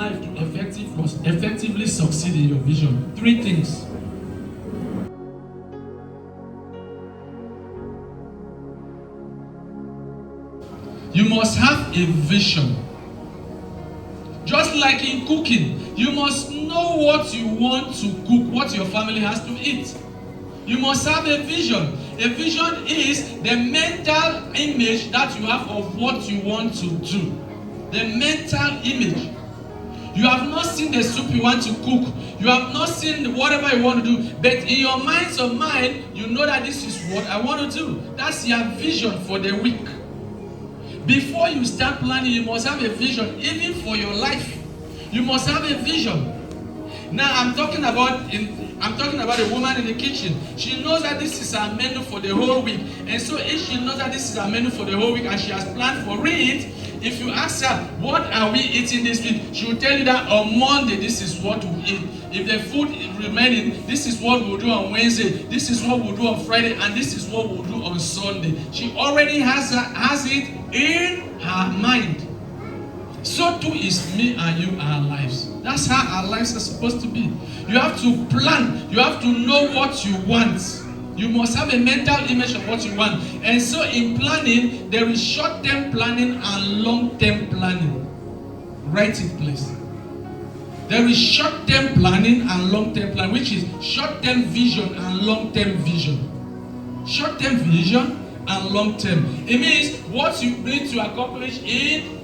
life to effectively succeed in your vision? 3 things. You must have a vision. Just like in cooking, you must know what you want to cook, what your family has to eat. You must have a vision. A vision is the mental image that you have of what you want to do. The mental image. You have not seen the soup you want to cook. You have not seen whatever you want to do. But in your mind's of mind, you know that this is what I want to do. That's your vision for the week. Before you start planning, you must have a vision, even for your life. You must have a vision. Now I'm talking about a woman in the kitchen. She knows that this is her menu for the whole week. And so if she knows that this is her menu for the whole week and she has planned for it, if you ask her, what are we eating this week? She will tell you that on Monday, this is what we eat. If the food is remaining, this is what we'll do on Wednesday, this is what we'll do on Friday, and this is what we'll do on Sunday. She already has it in her mind. So too is me and you, our lives. That's how our lives are supposed to be. You have to plan. You have to know what you want. You must have a mental image of what you want. And so in planning, there is short-term planning and long-term planning. Write it, please. There is short-term planning and long-term planning, which is short-term vision and long-term vision. Short-term vision and long-term. It means what you need to accomplish in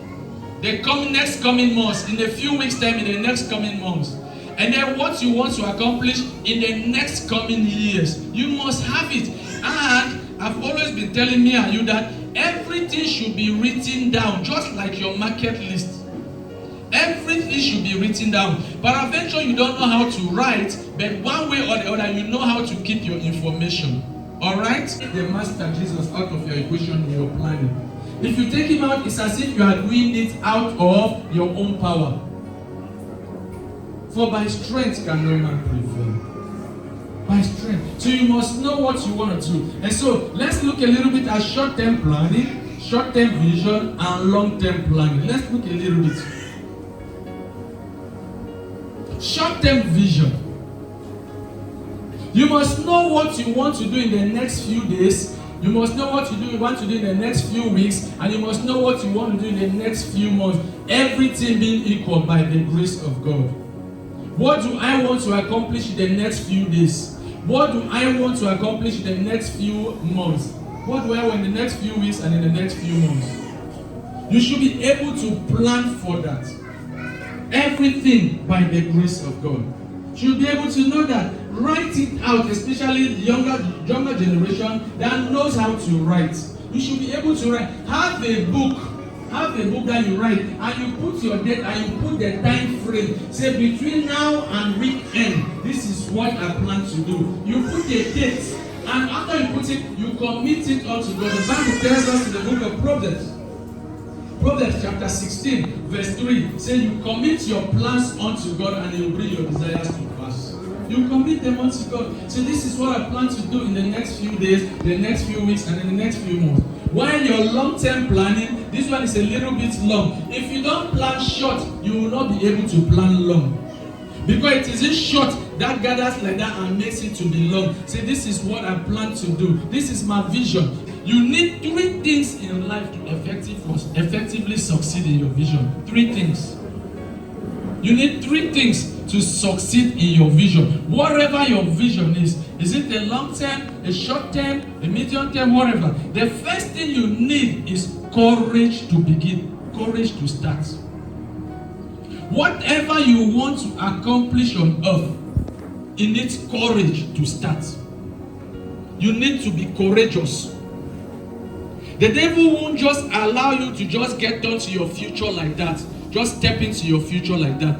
the next coming months, in a few weeks' time, in the next coming months. And then what you want to accomplish in the next coming years. You must have it. And I've always been telling me and you that everything should be written down, just like your market list. Everything should be written down. But eventually you don't know how to write, but one way or the other, you know how to keep your information. Alright? The Master Jesus out of your equation in your planning. If you take him out, it's as if you are doing it out of your own power. For by strength can no man prevail. By strength. So you must know what you want to do. And so let's look a little bit at short-term planning, short-term vision, and long-term planning. Let's look a little bit. Short-term vision. You must know what you want to do in the next few days. You must know what you want to do in the next few weeks, and you must know what you want to do in the next few months. Everything being equal by the grace of God. What do I want to accomplish in the next few days? What do I want to accomplish in the next few months? What do I want in the next few weeks and in the next few months? You should be able to plan for that. Everything by the grace of God. You should be able to know that. Write it out, especially the younger generation that knows how to write. You should be able to write. Have a book that you write, and you put your date and you put the time frame. Say between now and weekend, this is what I plan to do. You put a date, and after you put it, you commit it unto God. The Bible tells us in the book of Proverbs. Proverbs chapter 16, verse 3 says you commit your plans unto God and He will bring your desires to pass. You commit them unto God. So this is what I plan to do in the next few days, the next few weeks, and in the next few months. While your long-term planning, this one is a little bit long. If you don't plan short, you will not be able to plan long. Because it isn't short that gathers like that and makes it to be long. Say, this is what I plan to do. This is my vision. You need 3 things in life to effectively succeed in your vision. 3 things. You need 3 things to succeed in your vision. Whatever your vision is it a long term, a short term, a medium term, whatever. The first thing you need is courage to begin, courage to start. Whatever you want to accomplish on earth, it needs courage to start. You need to be courageous. The devil won't just allow you to just get onto your future like that. Just step into your future like that.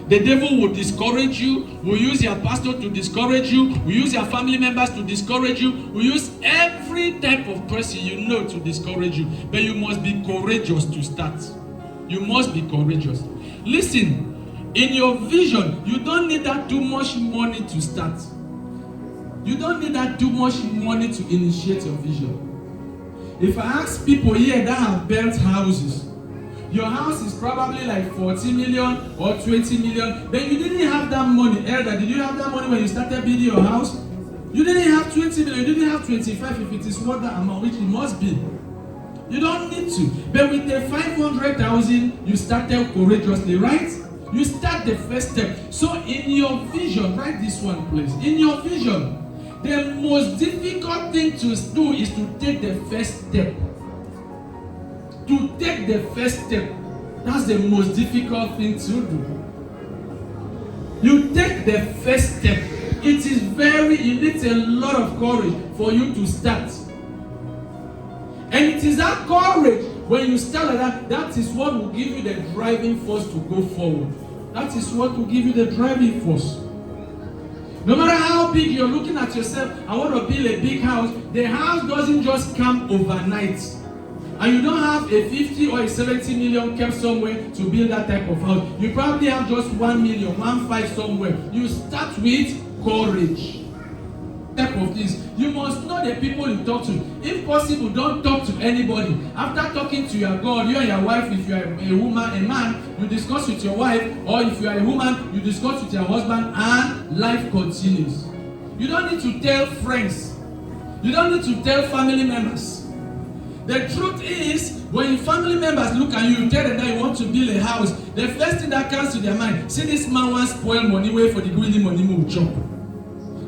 The devil will discourage you, will use your pastor to discourage you, will use your family members to discourage you, will use every type of person you know to discourage you. But you must be courageous to start. You must be courageous. Listen, in your vision, you don't need that too much money to start. You don't need that too much money to initiate your vision. If I ask people here that have built houses, Your house is probably like 40 million or 20 million. But you didn't have that money. Elder, did you have that money when you started building your house? You didn't have 20 million. You didn't have 25 if it is worth that amount, which it must be. You don't need to. But with the 500,000, you started courageously, right? You start the first step. So in your vision, write this one, please. In your vision, the most difficult thing to do is to take the first step. To take the first step. That's the most difficult thing to do. You take the first step. It needs a lot of courage for you to start. And it is that courage, when you start like that is what will give you the driving force to go forward. That is what will give you the driving force. No matter how big you're looking at yourself, I want to build a big house. The house doesn't just come overnight. And you don't have a 50 or a 70 million kept somewhere to build that type of house. You probably have just 1 million, 1.5 somewhere. You start with courage. Type of things. You must know the people you talk to. If possible, don't talk to anybody. After talking to your God, you and your wife, if you are a woman, a man, you discuss with your wife, or if you are a woman, you discuss with your husband, and life continues. You don't need to tell friends. You don't need to tell family members. The truth is, when your family members look at you, you tell them that you want to build a house, the first thing that comes to their mind, see this man wants spoil money, wait for the greedy money will chop.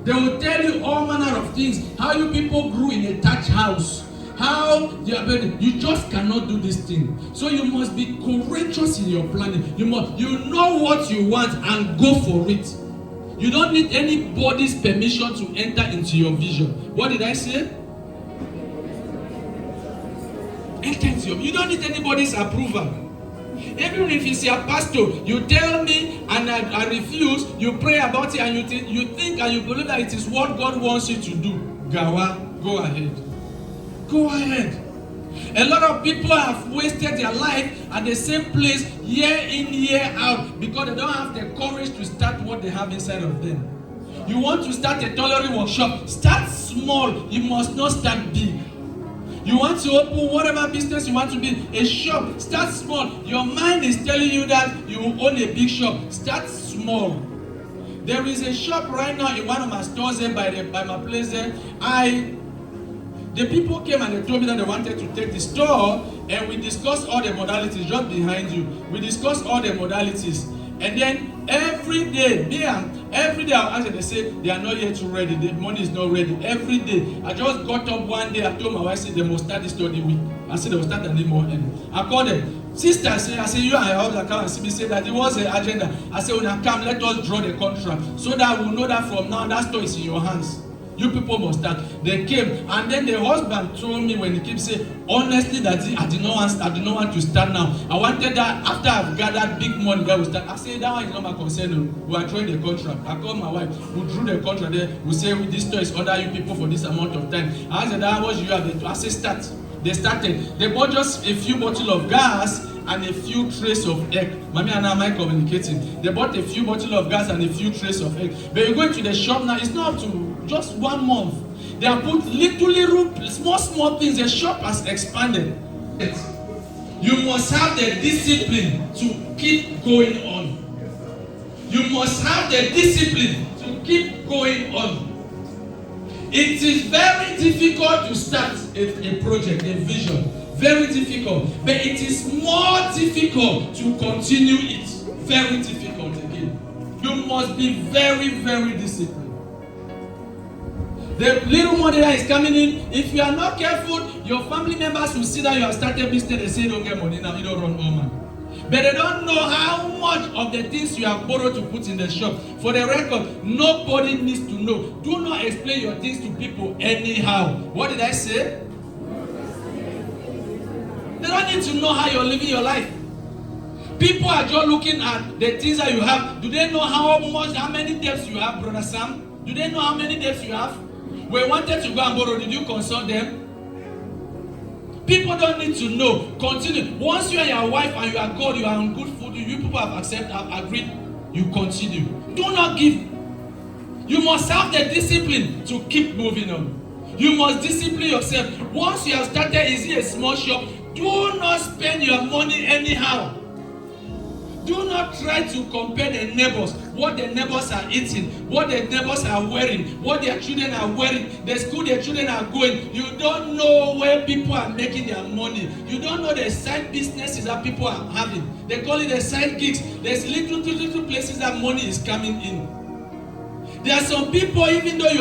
They will tell you all manner of things, how you people grew in a thatched house, how you just cannot do this thing. So you must be courageous in your planning. You know what you want and go for it. You don't need anybody's permission to enter into your vision. What did I say? Enter into your. You don't need anybody's approval. Even if it's your pastor, you tell me and I refuse, you pray about it and you think and you believe that it is what God wants you to do. Gawa, go ahead. Go ahead. A lot of people have wasted their life at the same place year in, year out because they don't have the courage to start what they have inside of them. You want to start a tailoring workshop, start small. You must not start big. You want to open whatever business you want to be, a shop, start small. Your mind is telling you that you own a big shop. Start small. There is a shop right now in one of my stores there by my place there. The people came and they told me that they wanted to take the store, and we discussed all the modalities just behind you. We discussed all the modalities. And then every day I'll ask them, they say they are not yet ready, the money is not ready. Every day, I just got up one day, I told my wife, I said they must start this study week. I said they will start and need more end. I called them, sister, I said you and your husband come and see me, say that it was an agenda. I said when I come, let us draw the contract so that we'll know that from now that store is in your hands. You people must start. They came, and then the husband told me when he came, say, honestly, that I did not want to start now. I wanted that after I've gathered big money, that we start. I said that one is not my concern. We are drawing the contract. I called my wife. We drew the contract there. We say this store is under you people for this amount of time. I said that what you have. I said start. They started. They bought just a few bottles of gas and a few trays of egg. Mommy and I am communicating. They bought a few bottles of gas and a few trays of egg. But you go into the shop now, it's not up to just 1 month. They have put little small things. The shop has expanded. You must have the discipline to keep going on. You must have the discipline to keep going on. It is very difficult to start a project, a vision. Very difficult. But it is more difficult to continue it. Very difficult again. You must be very, very disciplined. The little money that is coming in, if you are not careful, your family members will see that you have started business. They say you don't get money now, you don't run all man. But they don't know how much of the things you have borrowed to put in the shop. For the record, nobody needs to know. Do not explain your things to people anyhow. What did I say? They don't need to know how you're living your life. People are just looking at the things that you have. Do they know how many debts you have, Brother Sam? Do they know how many debts you have? When you wanted to go and borrow, did you consult them? People don't need to know. Continue. Once you and your wife and you are God, you are on good food, you people have accepted, have agreed, you continue. Do not give. You must have the discipline to keep moving on. You must discipline yourself. Once you have started, is it a small shop? Do not spend your money anyhow. Do not try to compare the neighbors, what the neighbors are eating, what the neighbors are wearing, what their children are wearing, the school their children are going. You don't know where people are making their money. You don't know the side businesses that people are having. They call it the side gigs. There's little places that money is coming in. There are some people, even though you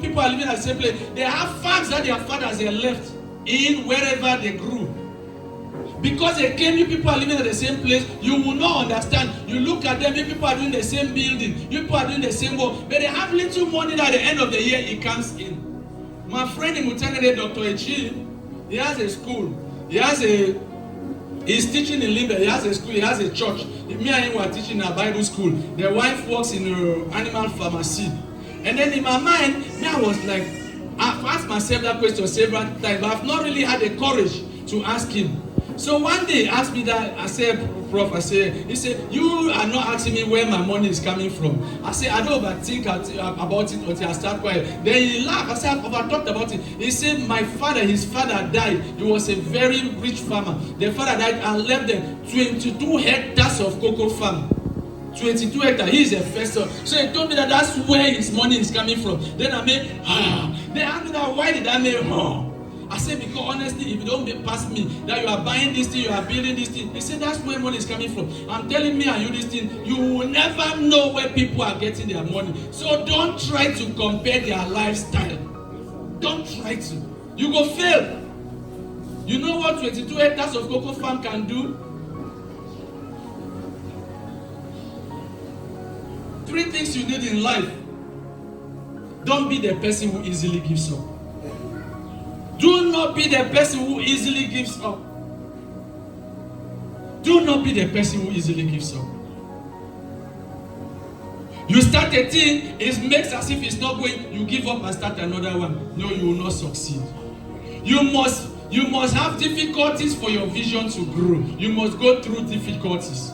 people are living at the same place, they have farms that their fathers have left in wherever they grew. Because they came, you people are living at the same place, you will not understand. You look at them, you people are doing the same building, you people are doing the same work, but they have little money that at the end of the year it comes in. My friend in Mutangere, Dr. Echi, he has a school, he's teaching in Limbe, he has a school, he has a church. Me and him were teaching in a Bible school. The wife works in an animal pharmacy. And then in my mind, I was like, I've asked myself that question several times, but I've not really had the courage to ask him. So one day he asked me that. I said, Prof, he said, you are not asking me where my money is coming from. I said, I don't overthink about it until I start quiet. Then he laughed. I said, I've overtalked about it. He said, his father died. He was a very rich farmer. The father died and left them 22 hectares of cocoa farm. 22 hectares. He is a first son. So he told me that that's where his money is coming from. Then I made, They asked me that, why did I make, I said, because honestly, if you don't pass me that you are buying this thing, you are building this thing, he said that's where money is coming from. I'm telling me and you this thing, you will never know where people are getting their money. So don't try to compare their lifestyle. Don't try to. You go fail. You know what 22 hectares of cocoa farm can do? 3 things you need in life. Don't be the person who easily gives up. Do not be the person who easily gives up. Do not be the person who easily gives up. You start a thing, it makes as if it's not going, you give up and start another one. No, you will not succeed. You must have difficulties for your vision to grow. You must go through difficulties.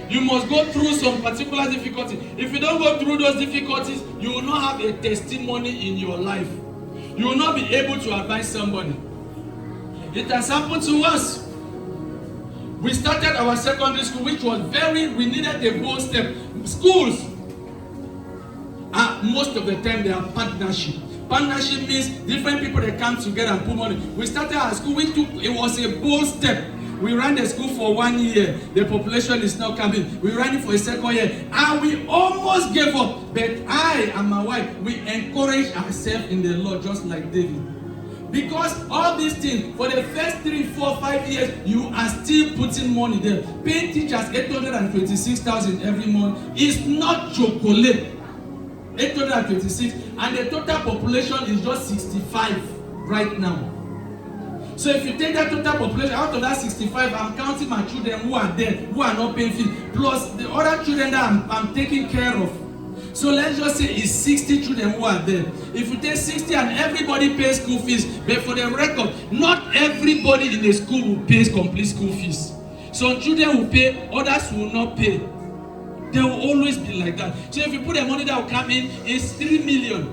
You must go through some particular difficulties. If you don't go through those difficulties, you will not have a testimony in your life. You will not be able to advise somebody. It has happened to us. We started our secondary school, which was we needed a bold step. Schools, most of the time, they are partnership. Partnership means different people that come together and put money. We started our school, it was a bold step. We ran the school for 1 year. The population is not coming. We ran it for a second year. And we almost gave up. But I and my wife, we encouraged ourselves in the Lord just like David. Because all these things, for the first 3, 4, 5 years, you are still putting money there. Paying teachers 826,000 every month is not chocolate. 826. And the total population is just 65 right now. So if you take that total population, out of that 65, I'm counting my children who are there, who are not paying fees, plus the other children that I'm taking care of. So let's just say it's 60 children who are there. If you take 60 and everybody pays school fees, but for the record, not everybody in the school will pay complete school fees. Some children will pay, others will not pay. There will always be like that. So if you put the money that will come in, it's 3 million.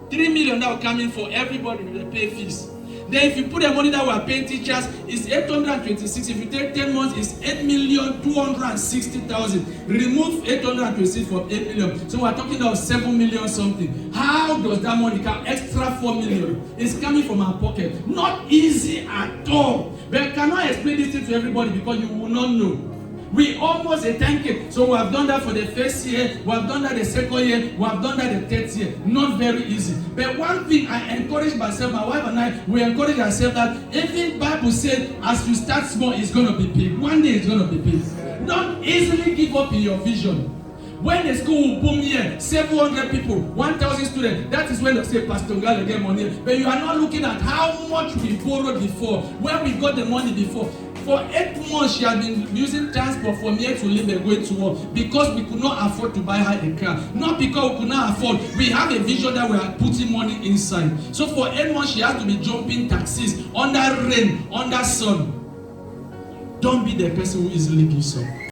3 million that will come in for everybody to pay fees. Then if you put the money that we are paying teachers, it's 826. If you take 10 months, it's 8,260,000. Remove 826 from 8 million. So we're talking about 7 million something. How does that money come? Extra 4 million. It's coming from our pocket. Not easy at all. But I cannot explain this thing to everybody because you will not know. We almost a 10K. So we have done that for the first year, we have done that the second year, we have done that the third year. Not very easy. But one thing I encourage myself, my wife and I, we encourage ourselves that even Bible said, as you start small, it's going to be big. One day it's going to be big. Don't easily give up in your vision. When the school will boom here, 700 people, 1,000 students, that is when they say, Pastor Ngalle get money. But you are not looking at how much we borrowed before, where we got the money before. For 8 months, she had been using transport from here to live and going to work because we could not afford to buy her a car. Not because we could not afford. We have a vision that we are putting money inside. So for 8 months, she had to be jumping taxis under rain, under sun. Don't be the person who easily gives up.